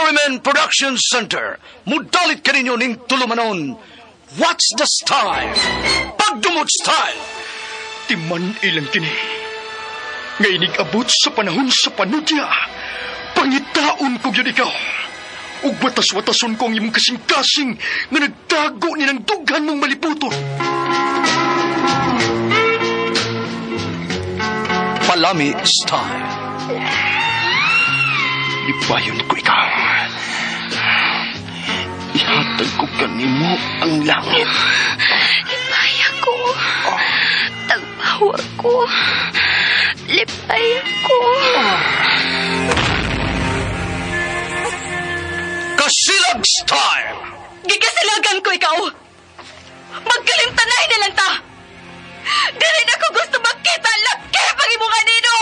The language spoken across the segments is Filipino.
Arimen Production Center, mudalit ka ninyo ning tulumanon. What's the style? Pagdumot style! Timan ilang kini. Ngay abot sa panahon sa panudya. Pangitaon ko yun ikaw. Ug watas-watason ko ang imong kasing-kasing nga nagtago ni ng dughan mong maliputon. Palami style. Ibayon ko ikaw. Ihatag ko kanimo ang langit. Lipaya ko. Tagpawa ko. Lipaya ko. Kasilag style. Gigasilagan ko ikaw. Magkalimtanay na lang ta. Dili na ko gusto makita laki pag imong anino.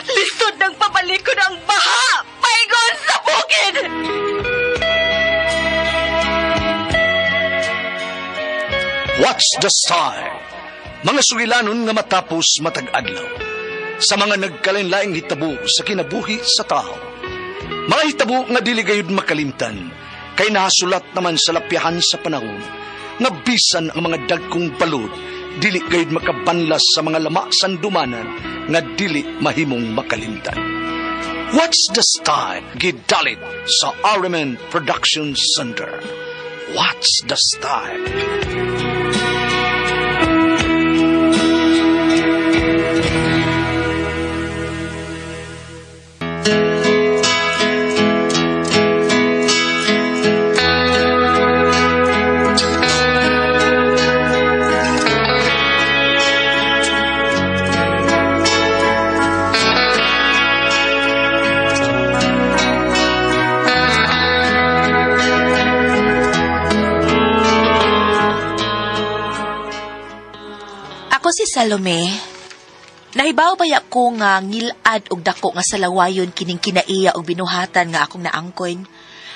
Lisod ng papalikod ang baha. Paigon sa bukid. What's the style? Mga sugilanon nga matapos matag-adlaw. Sa mga nagkalain-laing hitabo sa kinabuhi sa tao. Mga hitabo nga dili gayud makalimtan. Kay nahasulat naman sa lapyahan sa panahon. Nga bisan ang mga dagkong balod, dili gayud makabanlas sa mga lama sandumanan nga dili mahimong makalimtan. What's the style? Gidalit sa Arimen Production Center. What's the style? Ako si Salome. Nahibaw ba ko nga ngilad og dako nga salawayon kining kinaiya og binuhatan nga akong naangkoy.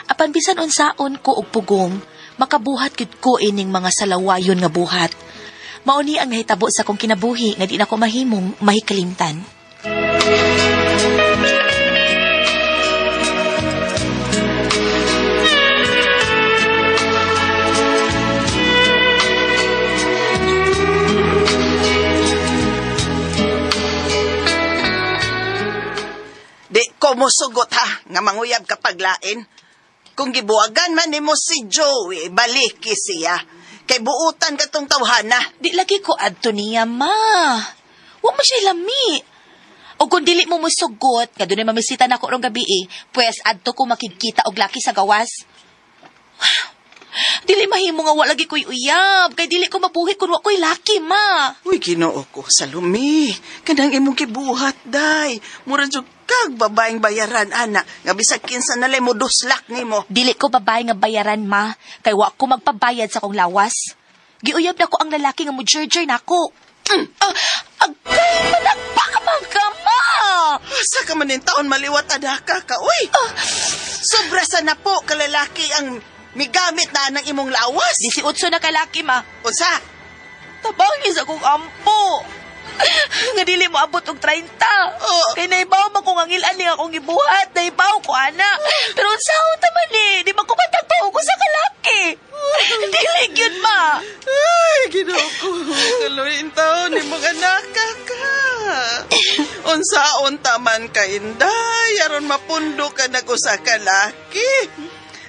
Apan bisan unsaon ko og pugong, makabuhat gid ko ining mga salawayon nga buhat. Mao ni ang nahitabo sa akong kinabuhi nga di na ko mahimong mahikalimtan. Musugot ha, nga manguyab kapag lain. Kung gibuagan man nimo si Joey, baliki siya. Kay buutan katong tawhana. Di lagi ko adto niya, ma. Wa mo siya lami. O kung dili mo musugot, nga doon ay mamisita na ko rong gabi pues adto ko makikita og laki sa gawas. Dili mahimo nga wa lagi ko'y uyab, kay dili ko mabuhi kung wa ko'y laki, ma. Uy, Ginoo ko, Salome. Kanang imong kibuhat, day. Mura jud kag babaeng bayaran, ana. Nga bisag kinsa nalay mo duslak nimo. Dili ko babae nga bayaran, ma. Kay wa ko magpabayad sa kong lawas. Giuyab na ko ang lalaki nga mo jerjer na ko. Agay, managpakaman ka, ma. Sa ka man yung taon maliwat adaka ka, uy. Sobra sa na po kalalaki ang migamit na ng imong lawas. 18 na kalaki, ma. Unsa? Tabangis akong ampo. Nga dili mo abot og 30. Kay naibaw man kong angilan ni akong gibuhat. Naibaw ko, ana. Pero unsaon taman di magkumatagpaw ko sa kalaki. Dili yun, ma. Ay, Ginoo ko. Kaluin taon ni mga anaka ka. Unsaon taman ka, Inday. Aron mapundo ka nag-usa kalaki.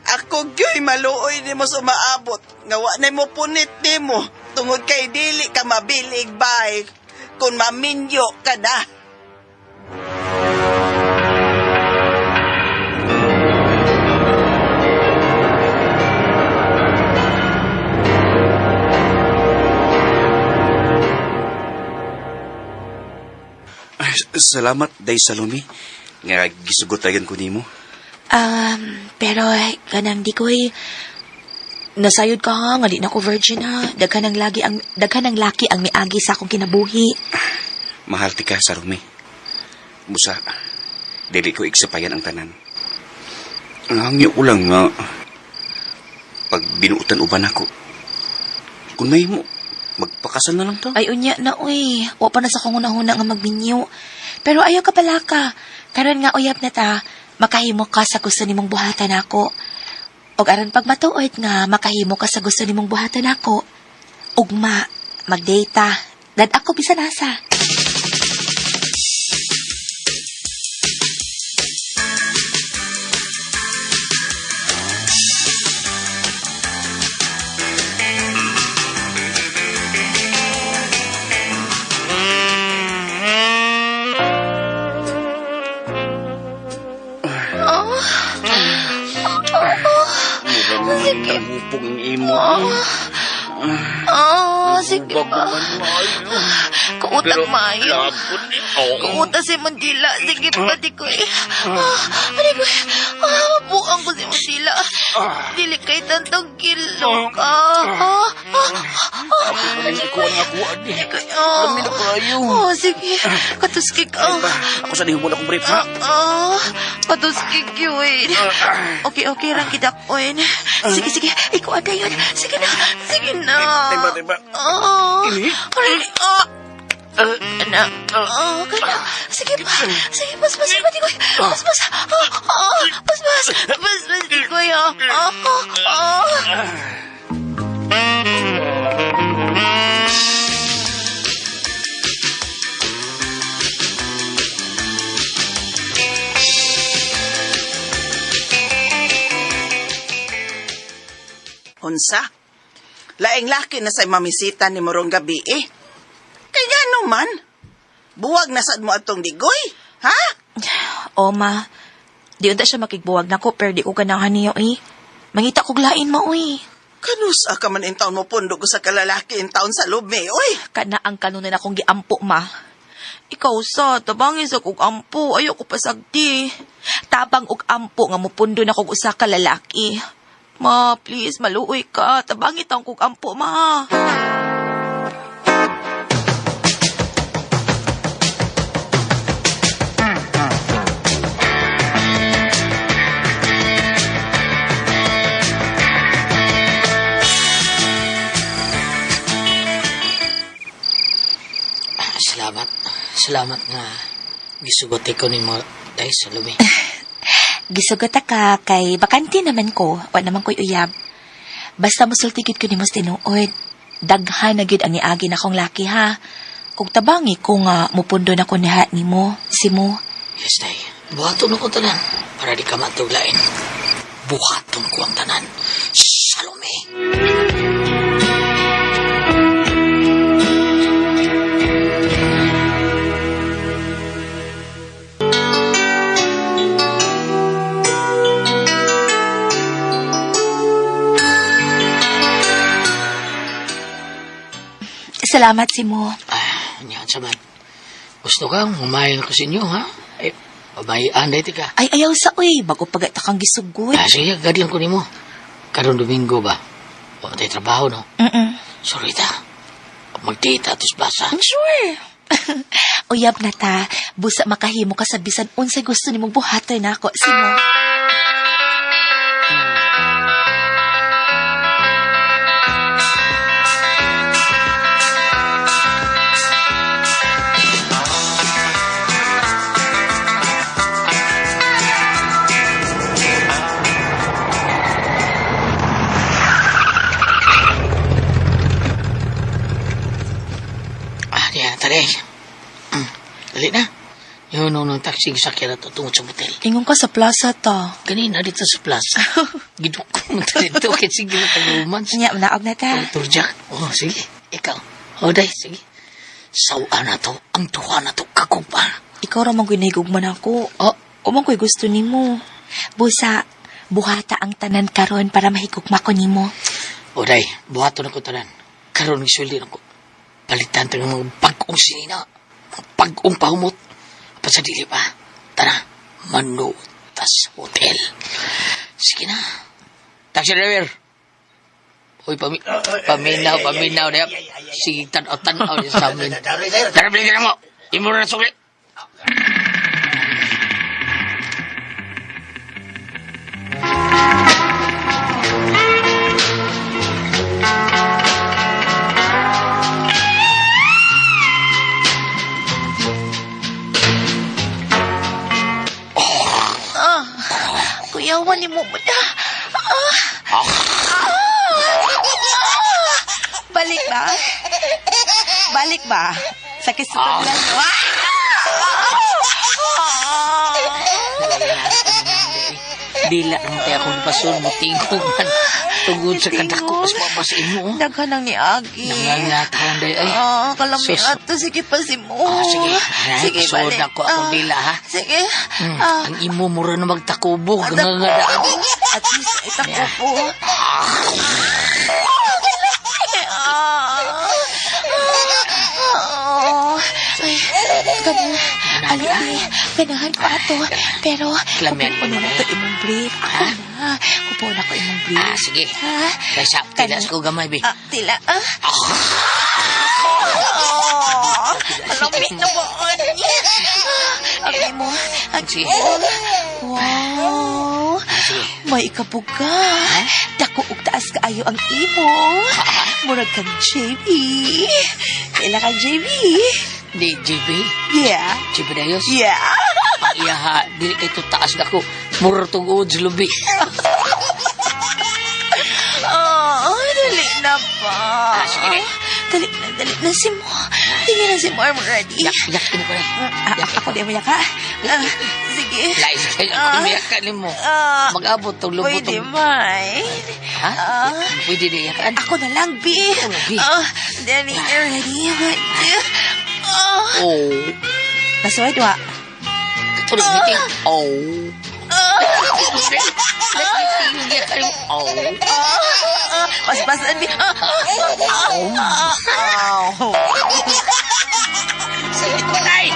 Ako gyoy maluoy nimo sumaabot. Nga wa na mo punit nimo. Tungod kay dili ka mabilig bay. Kung maminyo ka na. Ay, salamat, Day Salome. Nga gisugotayan ko nimo. Pero kanang di ko'y nasayod ka nga di na ko virgin ha. Daghan ng laki ang miagi sa akong kinabuhi. Mahal ti ka, Salome. Busa, dili ko iksapayan ang tanan. Ang hangyo ko lang nga, pag binuutan uban ako, kung may mo, magpakasal na lang to. Ay, unya na, uy. Wa pa na sa kong unahuna nga magbinyo. Pero ayaw ka pala ka. Karon nga uyab na ta, makahimo ka sa gusto nimong buhatan ako. Og aron pag matuod nga makahimo ka sa gusto nimong buhatan ako. Ugma, magdata, dan ako bisan asa. Sige. Tagupong imo. Sige ba? Kuutang mayo. Kuuta si Mandila. Sige pa, di ko eh. Mabuang ko si Mandila. Dili kay tantong kilo ka. Ako na rin ikuha nga kuha di. Kami na kayo. Sige. Katuskik Ako sa liho mo na kong brief, ha? Katuskik yun. Okay, rang kita ko yun. Sige. Ikaw ada yun. Sige na. Tiba. Ini? Anak. Kaya. Sige pa. Sige, pas. Di ko. Pas. Di ko yun. Unsa? Laing laki na sa mamisita ni morong gabi eh. Kaya naman, buwag na sad mo atong digoy, ha? Ma. Di unta siya makigbuwag na ko, pero di ko ganahan niyo eh. Mangita kog lain mo eh. Kanusa ka man in taon mo pundok ko sa kalalaki in taon sa lumi, oy. Kana ang kanunan akong giampo, ma. Ikaw sa, tabangin sa kog ampo, ayaw ko pasagdi. Tabang og ampo nga mupundo na kog usa ka lalaki. Ma, please, maluoy ka. Tabangit ang kog ampo, ma. Salamat nga gisugot ko ni mo tay sa lumi. Gisugot ka kay bakante naman ko. Wa naman ko'y uyab. Basta musultigid ko ni mo tinuod. Daghan na gyud ang niagi na akong laki ha. Kung tabangi ko nga mupundo na ko niha ni mo, si mo. Yes, tay. Buhaton ko tanan para di ka matuglain. Buhaton ko ang tanan. Salome! Salamat si mo. Yan saman. Gusto kang humayin ko sa inyo, ha? Babayian dahil ka. Ay, ayaw sa uy. Bago pagata kang gisugod. Sige, gadiyan ko ni mo. Karon Domingo ba? Wala tayo trabaho, no? Sorry ta. Mag-date atos basa. Sure. Uyab na ta. Busa makahimo ka sa bisan unsay gusto ni mong buhatoy na ako. Si mo. Tari. Dali na. Yun nung taxi sakyan na tungod sa motel. Ingon ka sa plaza ta. Ganina dito sa plaza. Gidukong mo dito. Kaya sige na pag-romance. Nya, manaog na ta. Turjak. Sige. Ikaw. Day, sige. Sawa na to. Ang tuwa na to. Kakupa. Ikaw ramang ginahigugman ako. Umang ko'y gusto ni mo. Busa, buhata ang tanan karon para mahigugma ko ni mo. Day, buhato na ko tanan. Karon ng sweldi na ko. Palitan tayo ng mga pag-ong sinina. Pag-ong pahumot. Sa dili pa. Tara, Manutas Hotel. Sige na. Taxi driver. Uy, paminaw. Sige, tanaw sa amin. Tara, balikan mo. Imo na sukli. iyawan ni mo na. Balik ba? Balik ba? Sakit sa taglan mo. Dila lang tayo akong pasun mo tingkuman. Tugod sa kadako mas mapasin mo. Daghan ni Agi. Nangangataon day ay. Kalami Sus. ato. Sige pa si mo. Sige. Sige, Sod balik. ako akong dila ha. Sige. Ang imo mura na magtakubog. Nangangadaan. At least, itako po. Ganahan ko ato. Pero, Klamen. kupo na ito imong brief. Ako na. Kupo na ko imong brief. Sige. Ha? Kaysa, tilas ko gamay, be. Tila. Malamig na ba? Agi mo. Agi Sige. mo. Wow. Sige. May ikabuga. Dako ug taas kaayo ang imo. Murag kang JB. Kaila ka JB? Di, JB. Yeah. JB Dayos. Yeah. Ang iya ha, dili kay taas na ko. Mura tugod sa lubi. Dali na ba? Sige. Dali na si mo. Tingin na si mo, I'm ready. Yakin ko na. Ako di mo yaka. Sige. Lais kayo, kumiyakan ni mo. Mag-abot itong lubot. Pwede, May. Ha? Pwede na yakan. Ako na lang, B. Ako na, B. Dali, ready. Oh. Nasuwad, wa? Tuloy meeting. Oh. Oh. Pas-pasan, B. Sige ko na eh.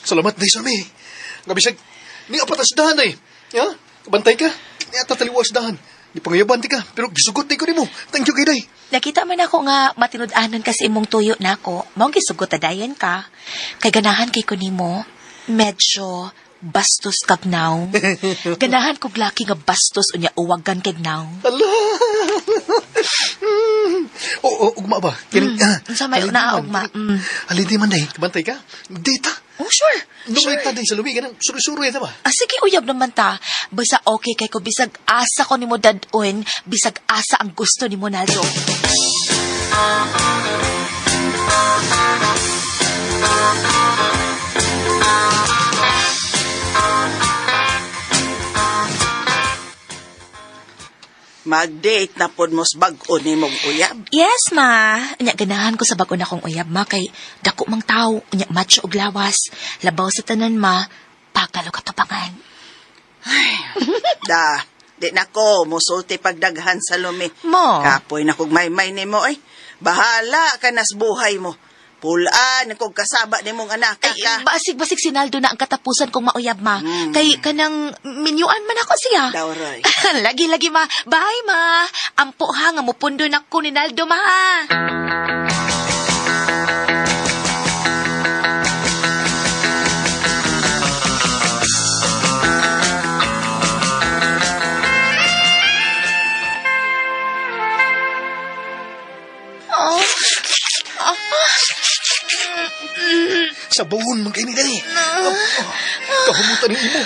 Salamat day sa mi. Ngabisag, ni apatasdahan eh. Ya? Bantay ka. Ni atataliwasdahan. Ni pangayabanti ka. Pero gisugot ni ko ni mo. Thank you kay day. Nakita man ako nga matinud-anan kasi imong tuyo na ako. Maong gisugot na dayan ka. Kay ganahan kay ko nimo. Medyo bastos kag now. Ganahan kog laki nga bastos unya uwagan kag now. Ala. Ugma ba? Unsa may una ugma? Halindi man day. Bantay ka. Data. Oh, sure. Sure. Day sa lubi. Ganang suri-suri ito ba? Sige, uyab naman ta. Basta okay kay ko. Bisag asa ko ni mo dadun. Bisag asa ang gusto ni mo, Naldo. Mag-date na pod mos bag-o ni mong uyab. Yes, ma. Nya ganahan ko sa bago na kong uyab, ma. Kay dako mang tao. Nya macho og lawas. Labaw sa tanan, ma. Pagkalo katapangan. Da, di na ko musulti pagdaghan sa lumi. Mo. Kapoy na kog may-may ni mo ay. Bahala ka nas buhay mo. Pulaan kog kasaba ni mong anak ka. Basig-basig sinaldo na ang katapusan kong mauyab, ma. Kay kanang minyuan man ako siya. Daw, Roy. Lagi-lagi, ma. Bye, ma. Ampo ha, nga mupundo na ko ni Naldo, ma. Sa buhon man kayo ni day. Kahumutan ni imo.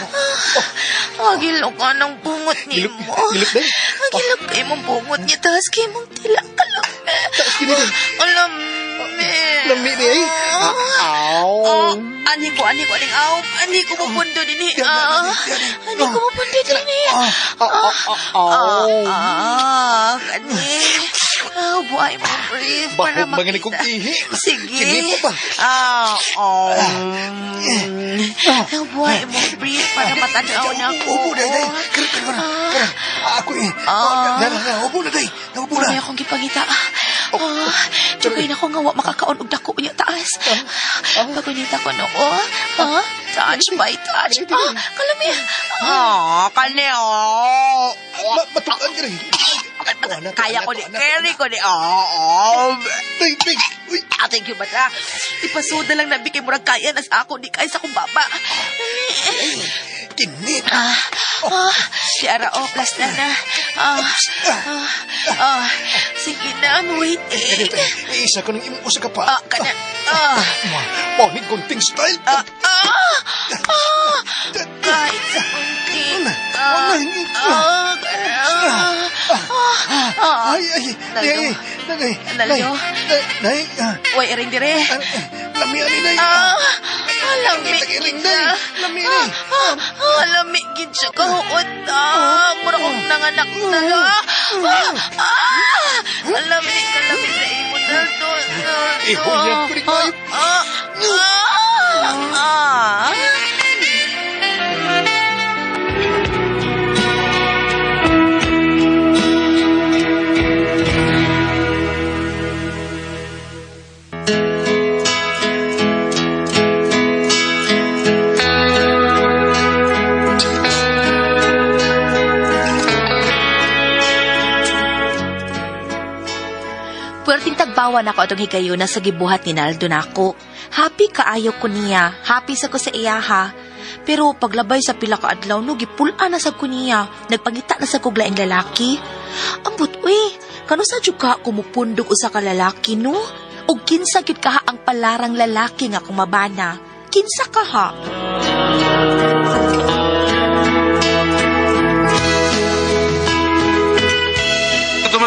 Agilok ka ng bungot ni mo. Gilip day. Agilok kayo mong bungot niya, taas kayo mong tila kalok. Taas kini day. Alam, Lami ni ay. Ani ko, aning aw. Ani ko mapundo din eh. Ani ko mapundo din eh. Kani. Buhay mo, brief. Para Bahog mga ni kong makita. ihi. Sige. Sige pa ba? Buhay mo, brief. Para matanaw na ako. Upo na day. Karang. Ako eh. Upo na day. Upo na. Wala akong gipangita. Tugay na ko nga wa makakaon og dako niya taas. Pagunita ko no ko. Touch by touch. Kalami. Kani. Matukan ka rin. Kaya ko ni carry ko ni. Day. Uy. Thank you, bata. Ipasuda lang na bigay mo kaya nas ako ni kaysa kong baba. Kinit. Si Ara, plastar na. Sige na, waiting. Isa ko nang imuos ka pa. Kana. Morning konting style. Kahit sa kunti. Nalayo. Uy, iring dire. Lami ani day. Lami. Lami ani. Lami gid siya kahuot. Mura kong nanganak na. Lami sa imo na to. Ihuyat ko ni kayo. Puwerting tagbawan ako atong higayon na sa gibuhat ni Naldo nako. Happy kaayo ko niya. Happy sa ko sa iya ha. Pero paglabay sa pila ka adlaw no gipulan na sa ko niya. Nagpangita na sa kuglaing lalaki. Ambot kano sa jud ka kumupundog usa ka lalaki no? Ug kinsa gid ka ang palarang lalaki nga kumabana. Kinsa ka ha?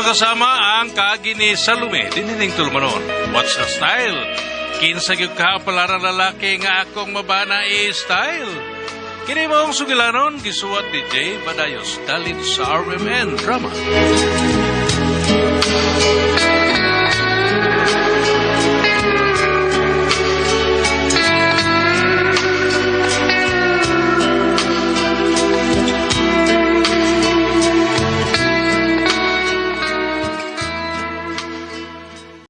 Kasama ang kaagi ni Salome, dinining tulmanon. What's the style? Kinsa gyud ka palarang lalaki nga akong mabana style. Kini mong sugilanon gisuwat ni Jay Badayos dalin sa RMN drama.